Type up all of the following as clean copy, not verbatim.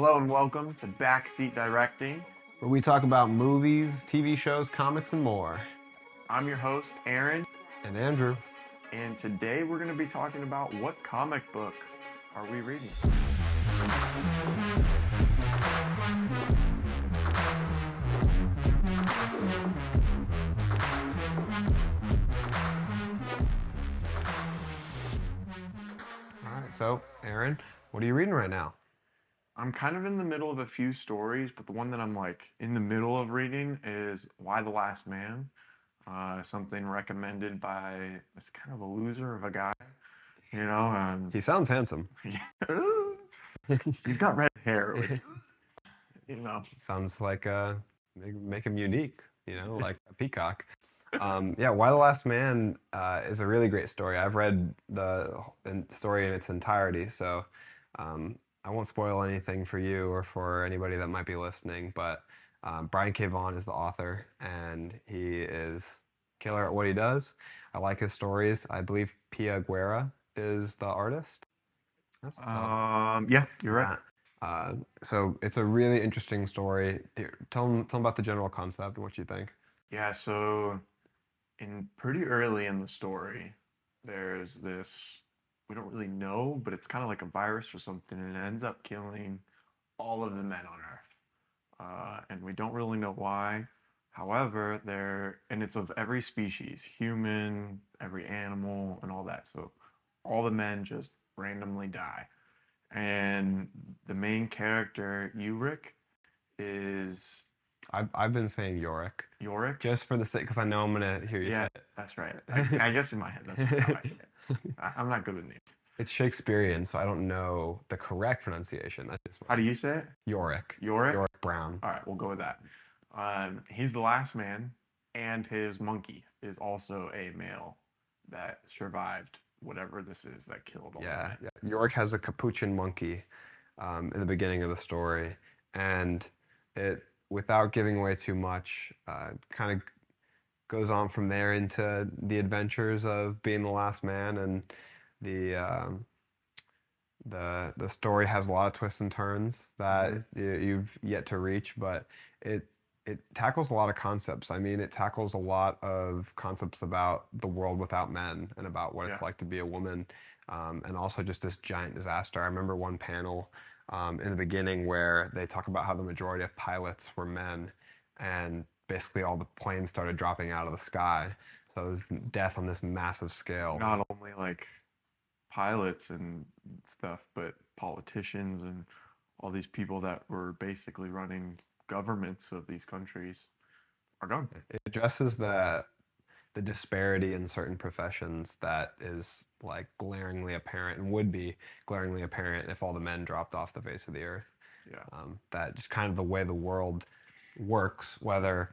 Hello and welcome to Backseat Directing. Where we talk about movies, TV shows, comics, and more. I'm your host, Aaron, And Andrew. and today we're going to be talking about what comic book are we reading? All right, so Aaron, what are you reading right now? I'm kind of in the middle of a few stories, but the one that I'm in the middle of reading is Why the Last Man. Something recommended by this kind of a loser of a guy, you know. He sounds handsome. He's got red hair, which, you know. Sounds like make him unique, like a peacock. Yeah, Why the Last Man is a really great story. I've read the story in its entirety, so I won't spoil anything for you or for anybody that might be listening. But Brian K. Vaughan is the author, and he is killer at what he does. I like his stories. I believe Pia Guerra is the artist. Yeah, you're right. So it's a really interesting story. Tell them about the general concept and what you think. Yeah, so pretty early in the story, there's this, we don't really know, but it's kind of like a virus or something, and it ends up killing all of the men on Earth. And we don't really know why. However, and it's of every species, human, every animal, and all that. So all the men just randomly die. And the main character, Ulrich, is I've been saying Yorick Yorick. just for the sake, because I know I'm gonna hear you say it. That's right. I guess in my head, that's just how I say it. I'm not good with names. It's Shakespearean, so I don't know the correct pronunciation. That's just How do you say it? Yorick. Yorick? Yorick Brown. All right, we'll go with that. He's the last man, and his monkey is also a male that survived whatever this is that killed all the men. Yeah. Yorick has a capuchin monkey in the beginning of the story, and it, without giving away too much, kind of goes on from there into the adventures of being the last man, and the the story has a lot of twists and turns that you've yet to reach, but it tackles a lot of concepts. I mean, it tackles a lot of concepts about the world without men and about what it's like to be a woman, and also just this giant disaster. I remember one panel in the beginning where they talk about how the majority of pilots were men, and basically all the planes started dropping out of the sky. So there's death on this massive scale. Not only pilots and stuff, but politicians and all these people that were basically running governments of these countries are gone. It addresses the disparity in certain professions that is like glaringly apparent and would be glaringly apparent if all the men dropped off the face of the earth. Yeah. That just kind of the way the world works, whether,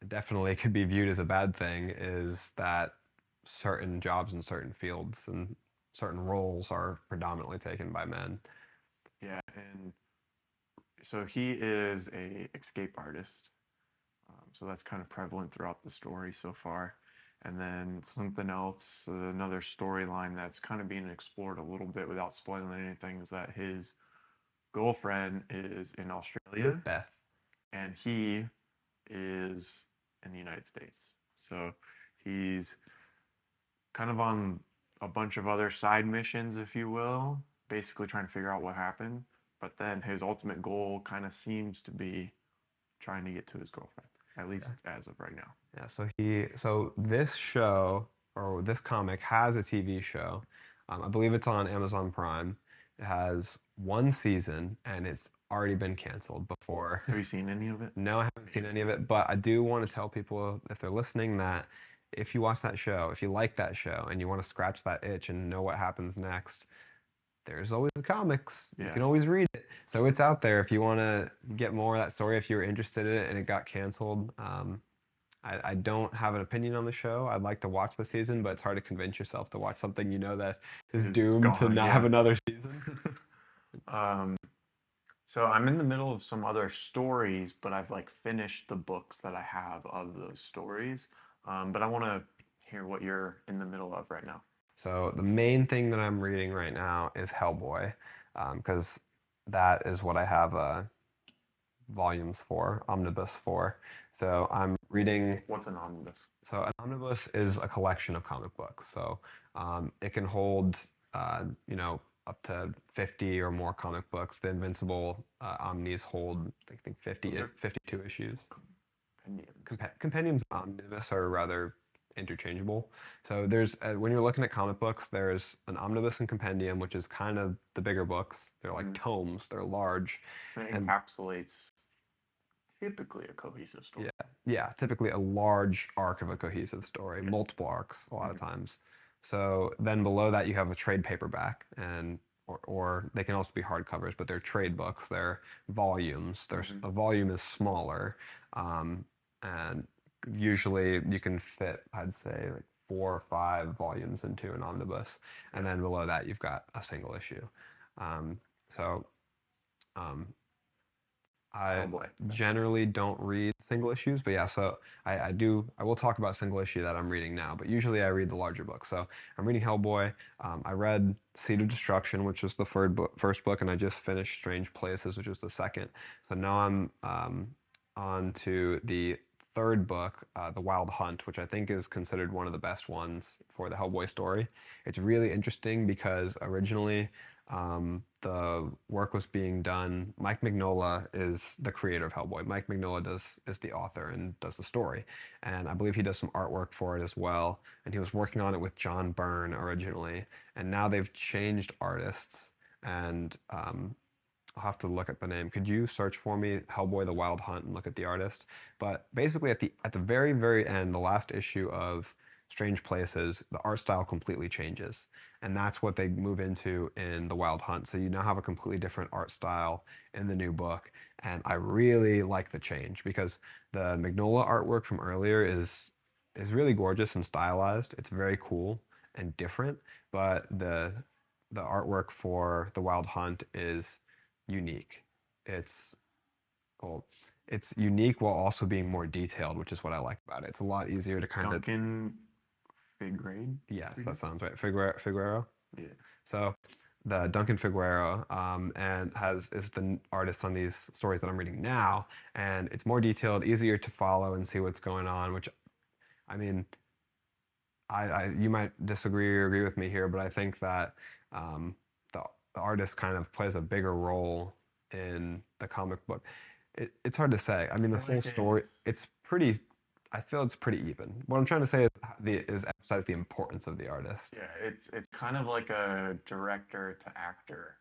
definitely could be viewed as a bad thing, is that certain jobs in certain fields and certain roles are predominantly taken by men. Yeah, and so he is a escape artist. So that's kind of prevalent throughout the story so far. And then something else, another storyline that's kind of being explored a little bit without spoiling anything, is that his girlfriend is in Australia, Beth. and he is in the United States. So he's kind of on a bunch of other side missions, if you will, basically trying to figure out what happened. But then his ultimate goal kind of seems to be trying to get to his girlfriend, at least as of right now. Yeah, so this show or this comic has a TV show. I believe it's on Amazon Prime. It has one season and it's already been canceled before. Have you seen any of it? No, I haven't seen any of it, but I do want to tell people, if they're listening, that if you watch that show, if you like that show and you want to scratch that itch and know what happens next, there's always the comics. You can always read it. So it's out there if you want to get more of that story, if you were interested in it and it got canceled. I don't have an opinion on the show. I'd like to watch the season, but it's hard to convince yourself to watch something that is doomed to not have another season. So I'm in the middle of some other stories, but I've finished the books that I have of those stories. But I want to hear what you're in the middle of right now. So the main thing that I'm reading right now is Hellboy, because that is what I have volumes for, omnibus for. So I'm reading. What's an omnibus? So an omnibus is a collection of comic books. So it can hold, up to 50 or more comic books. The Invincible Omnis hold, I think, 52 issues. Compendiums and omnibus are rather interchangeable. So there's when you're looking at comic books, there's an omnibus and compendium, which is kind of the bigger books. They're like tomes. They're large. It encapsulates typically a cohesive story. Yeah, typically a large arc of a cohesive story, multiple arcs a lot of times. So then below that you have a trade paperback, and or they can also be hardcovers, but they're trade books. They're volumes. There's a volume is smaller, and usually you can fit, I'd say, like 4 or 5 volumes into an omnibus, and then below that you've got a single issue. So I generally don't read single issues, but yeah, so I will talk about single issue that I'm reading now, but usually I read the larger books. So I'm reading Hellboy. I read Seed of Destruction, which was the first book, and I just finished Strange Places, which was the second. So now I'm on to the third book, The Wild Hunt, which I think is considered one of the best ones for the Hellboy story. It's really interesting because originally the work was being done. Mike Mignola is the creator of Hellboy. Mike Mignola is the author and does the story, and I believe he does some artwork for it as well. And he was working on it with John Byrne originally, and now they've changed artists. And I'll have to look at the name. Could you search for me Hellboy: The Wild Hunt and look at the artist? But basically, at the very end, the last issue of Strange Places, the art style completely changes, and that's what they move into in The Wild Hunt. So you now have a completely different art style in the new book, and I really like the change because the Mignola artwork from earlier is really gorgeous and stylized. It's very cool and different, but the artwork for The Wild Hunt is unique. It's well, it's unique while also being more detailed, which is what I like about it. It's a lot easier to kind of. Duncan Figueroa? Yes, that sounds right. Figueroa. Yeah. So the Duncan Figueroa and is the artist on these stories that I'm reading now, and it's more detailed, easier to follow and see what's going on. Which, I mean, I you might disagree or agree with me here, but I think that the artist kind of plays a bigger role in the comic book. It's hard to say. I mean, the whole story, it's pretty. I feel it's pretty even. What I'm trying to say is emphasize the importance of the artist. Yeah, it's kind of like a director to actor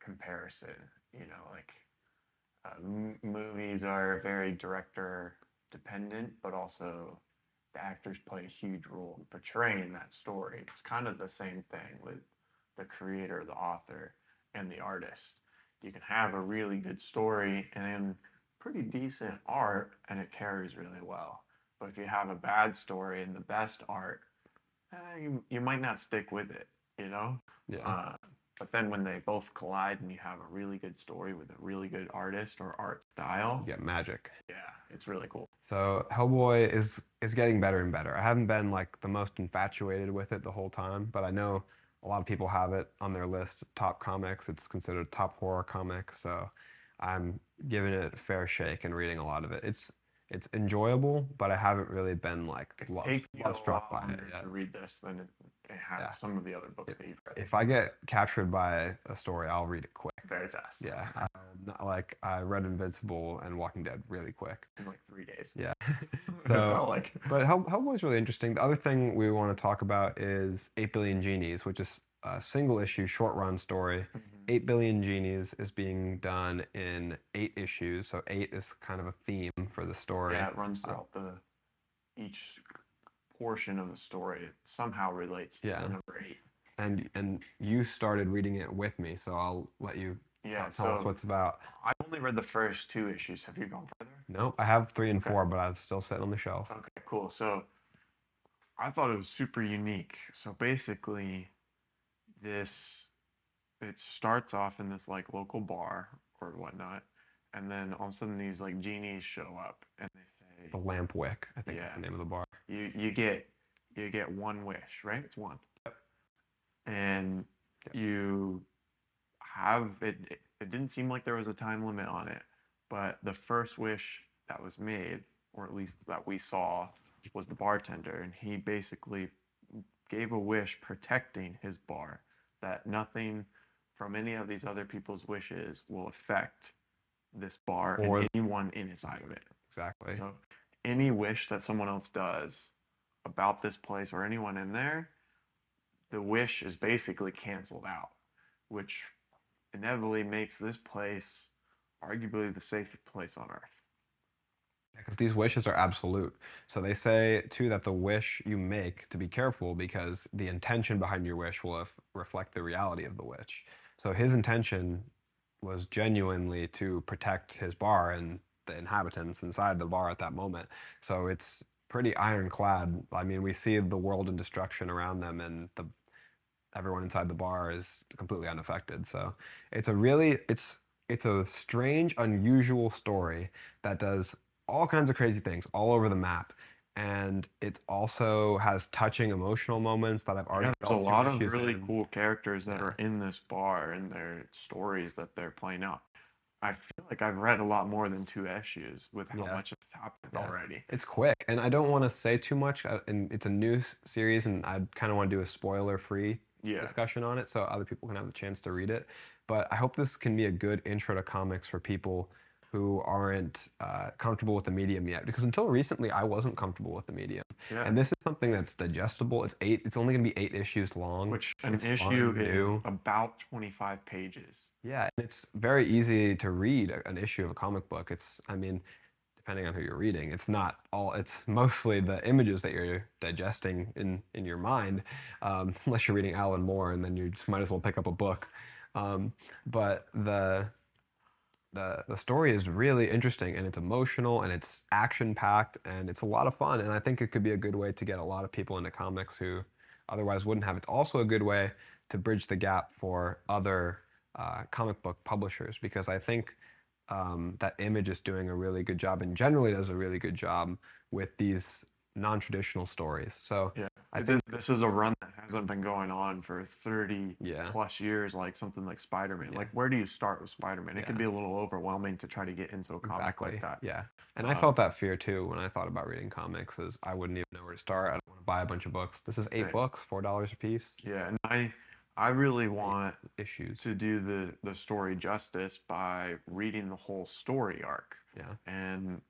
comparison. You know, like movies are very director dependent, but also the actors play a huge role in portraying that story. It's kind of the same thing with the creator, the author, and the artist. You can have a really good story and pretty decent art, and it carries really well. But if you have a bad story and the best art, you might not stick with it, you know? Yeah. But then when they both collide and you have a really good story with a really good artist or art style, you get magic. Yeah, it's really cool. So Hellboy is getting better and better. I haven't been like the most infatuated with it the whole time, but I know a lot of people have it on their list of top comics. It's considered a top horror comic, so I'm giving it a fair shake and reading a lot of it. It's enjoyable, but I haven't really been like love struck by it yet. To read this than it has some of the other books that you've read. If I get captured by a story, I'll read it quick. Very fast. Yeah, like I read Invincible and Walking Dead really quick. In like 3 days. Yeah. So, like. But Hellboy's really interesting. The other thing we want to talk about is 8 Billion Genies, which is a single issue, short run story. 8 Billion Genies is being done in 8 issues. So 8 is kind of a theme for the story. Yeah, it runs throughout each portion of the story. It somehow relates to the number 8. And you started reading it with me, so I'll let you tell us what's about. I only read the first 2 issues. Have you gone further? No, I have 3 and 4, but I'm still sitting on the shelf. Okay, cool. So I thought it was super unique. So basically, it starts off in this like local bar or whatnot, and then all of a sudden these like genies show up and they say the Lamp Wick, I think that's the name of the bar. You get one wish, right? It's one. And you have it. It didn't seem like there was a time limit on it, but the first wish that was made, or at least that we saw, was the bartender, and he basically gave a wish protecting his bar, that nothing from any of these other people's wishes will affect this bar Or and anyone inside of it. exactly. So any wish that someone else does about this place or anyone in there, the wish is basically canceled out, which inevitably makes this place arguably the safest place on earth. Because these wishes are absolute. So they say too that the wish you make to be careful because the intention behind your wish will reflect the reality of the wish. So his intention was genuinely to protect his bar and the inhabitants inside the bar at that moment. So it's pretty ironclad. I mean, we see the world in destruction around them, and the everyone inside the bar is completely unaffected. So it's a really it's a strange, unusual story that does all kinds of crazy things all over the map. And it also has touching emotional moments that I've already Yeah, there's a felt two lot of issues really in. cool characters that Yeah. are in this bar and their stories that they're playing out. I feel like I've read a lot more than 2 issues with how Yeah. much has happened Yeah. already. It's quick, and I don't want to say too much. And it's a new series, and I kind of want to do a spoiler-free Yeah, discussion on it so other people can have the chance to read it. But I hope this can be a good intro to comics for people who aren't comfortable with the medium yet. Because until recently, I wasn't comfortable with the medium, yeah. and this is something that's digestible. It's eight. It's only going to be 8 issues long. Which an It's issue fun, is new. about 25 pages. Yeah, and it's very easy to read an issue of a comic book. It's, I mean, depending on who you're reading. It's not all. It's mostly the images that you're digesting in your mind, unless you're reading Alan Moore, and then you just might as well pick up a book. But the story is really interesting, and it's emotional, and it's action packed, and it's a lot of fun. And I think it could be a good way to get a lot of people into comics who otherwise wouldn't have. It's also a good way to bridge the gap for other comic book publishers because I think that Image is doing a really good job and generally does a really good job with these non-traditional stories. So Yeah. I think, This is a run that hasn't been going on for 30 yeah, plus years, like something like Spider-Man. yeah, Like, where do you start with Spider-Man? It can yeah, be a little overwhelming to try to get into a comic like exactly, that. yeah. And I Um, felt that fear too when I thought about reading comics, is I wouldn't even know where to start. I don't want to buy a bunch of books. This is eight Same. books, $4 a piece, Yeah, and I really eight want issues. to do the story justice by reading the whole story arc. Yeah, And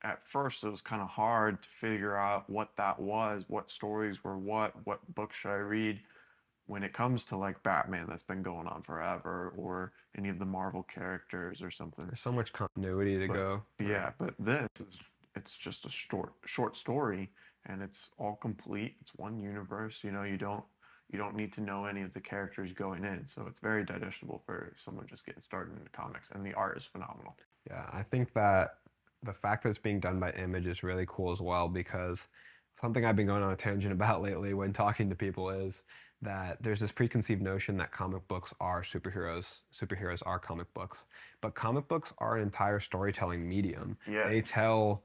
at first it was kind of hard to figure out what that was, what stories were what books should I read when it comes to like Batman that's been going on forever or any of the Marvel characters or something. there's so much continuity to But go through. yeah, but this is it's just a short story and it's all complete. It's one universe. You don't need to know any of the characters going in, so it's very digestible for someone just getting started in the comics. And the art is phenomenal. Yeah, I think that the fact that it's being done by Image is really cool as well because something I've been going on a tangent about lately when talking to people is that there's this preconceived notion that comic books are superheroes, superheroes are comic books, but comic books are an entire storytelling medium. Yeah, They tell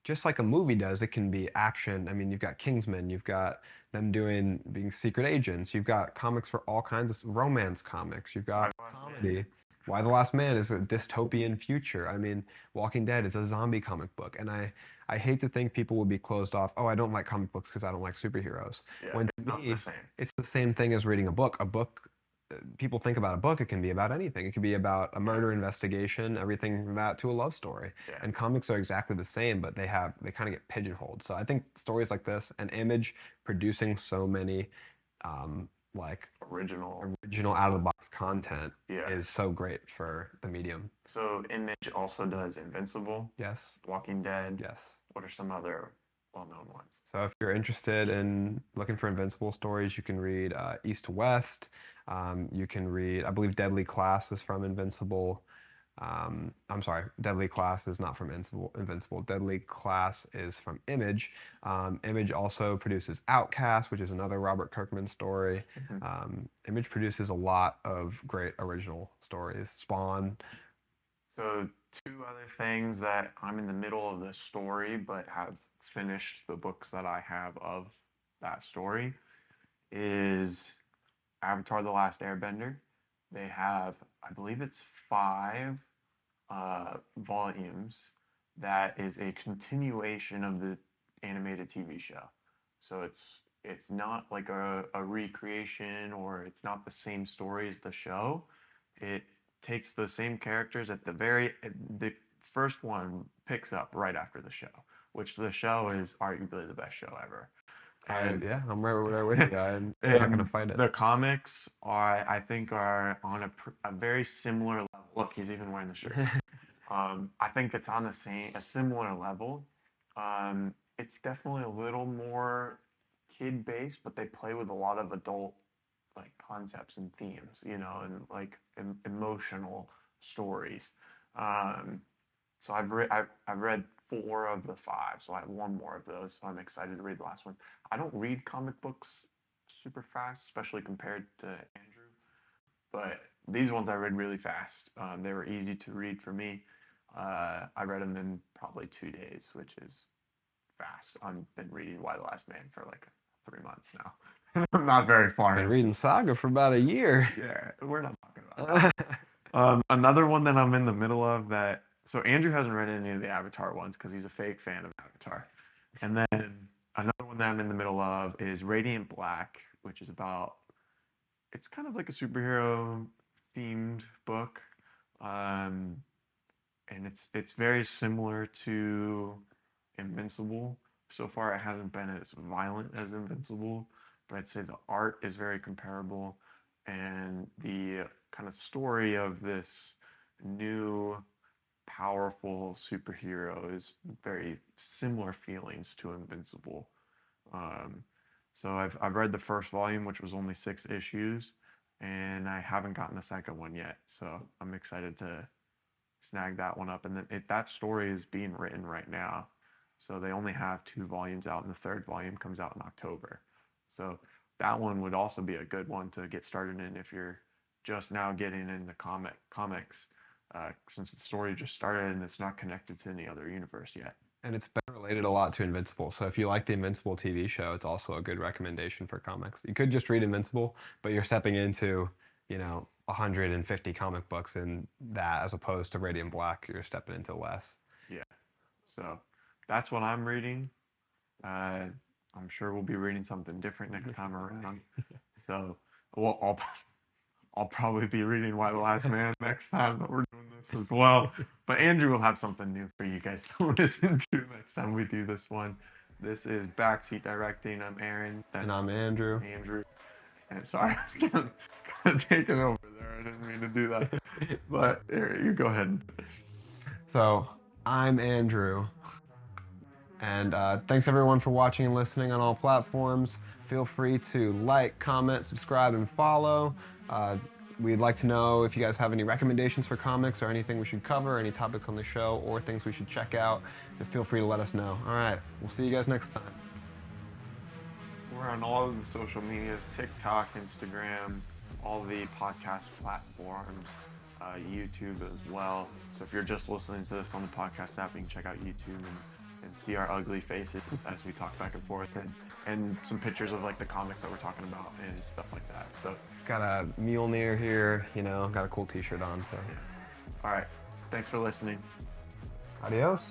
just like a movie does, it can be action. I mean, you've got Kingsman, you've got them doing being secret agents, you've got comics for all kinds of romance comics, you've Why got the Last Man? comedy. Why the Last Man is a dystopian future. I mean, Walking Dead is a zombie comic book, and I hate to think people would be closed off. Oh, I don't like comic books because I don't like superheroes. Yeah, When it's to not the me, same. it's the same thing as reading a book. A book people think about a book, it can be about anything. It could be about a Yeah, murder investigation, everything from that to a love story. yeah. And comics are exactly the same, but they kind of get pigeonholed. So I think stories like this, and Image producing so many like Original. original out of the box content Yeah. is so great for the medium. So Image also does Invincible, Yes, Walking Dead. yes. What are some other well-known ones? So if you're interested in looking for Invincible stories, you can read East to West. You can read, I believe, Deadly Class is from Invincible. I'm sorry, Deadly Class is not from Invincible. Invincible. Deadly Class is from Image. Image also produces Outcast, which is another Robert Kirkman story. Mhm. Image produces a lot of great original stories. Spawn. So two other things that I'm in the middle of the story but have finished the books that I have of that story is Avatar: The Last Airbender. they have, I believe it's 5 volumes that is a continuation of the animated TV show. So it's not like a recreation, or it's not the same story as the show. It takes the same characters at the first one picks up right after the show, which the show is arguably the best show ever. And Yeah, I'm right there with you. I'm not and gonna fight it. the comics I think are on a very similar level. Look, he's even wearing the shirt. I think it's on a similar level. It's definitely a little more kid based, but they play with a lot of adult like concepts and themes, and like emotional stories. Um, so I've read 4 of the 5, so I have 1 more of those. So I'm excited to read the last one. I don't read comic books super fast, especially compared to Andrew, but these ones I read really fast. They were easy to read for me. I read them in probably 2 days, which is fast. I've been reading Why the Last Man for like 3 months now. I'm not very far. Been reading Saga for about a year. Yeah, we're not talking about that. Another one that I'm in the middle of so Andrew hasn't read any of the Avatar ones because he's a fake fan of Avatar. And then another one that I'm in the middle of is Radiant Black, which is it's kind of like a superhero themed book. And it's very similar to Invincible. So far, it hasn't been as violent as Invincible, but I'd say the art is very comparable, and the kind of story of this new powerful superhero is very similar feelings to Invincible. Um, so I've read the first volume, which was only 6 issues, and I haven't gotten the second one yet. So I'm excited to snag that one up. And then that story is being written right now. So they only have 2 volumes out, and the 3rd volume comes out in October. So that one would also be a good one to get started in if you're just now getting into comics, since the story just started and it's not connected to any other universe yet. And it's been related a lot to Invincible. So if you like the Invincible TV show, it's also a good recommendation for comics. You could just read Invincible, but you're stepping into, 150 comic books in that, as opposed to Radiant Black, you're stepping into less. Yeah. So that's what I'm reading. I'm sure we'll be reading something different next time around. So, well, I'll probably be reading Why the Last Man next time that we're doing this as well. But Andrew will have something new for you guys to listen to next time we do this one. This is Backseat Directing. I'm Aaron. And I'm Andrew. And sorry, I was kind of taking over there. I didn't mean to do that. But here, you go ahead. So, I'm Andrew. And thanks everyone for watching and listening on all platforms. Feel free to like, comment, subscribe, and follow. We'd like to know if you guys have any recommendations for comics or anything we should cover, any topics on the show, or things we should check out. Feel free to let us know. All right, we'll see you guys next time. We're on all of the social medias, TikTok, Instagram, all the podcast platforms, YouTube as well. So if you're just listening to this on the podcast app, you can check out YouTube and see our ugly faces as we talk back and forth, and some pictures of like the comics that we're talking about and stuff like that. So got a Mjolnir here, got a cool t-shirt on, so. Yeah. All right. Thanks for listening. Adios.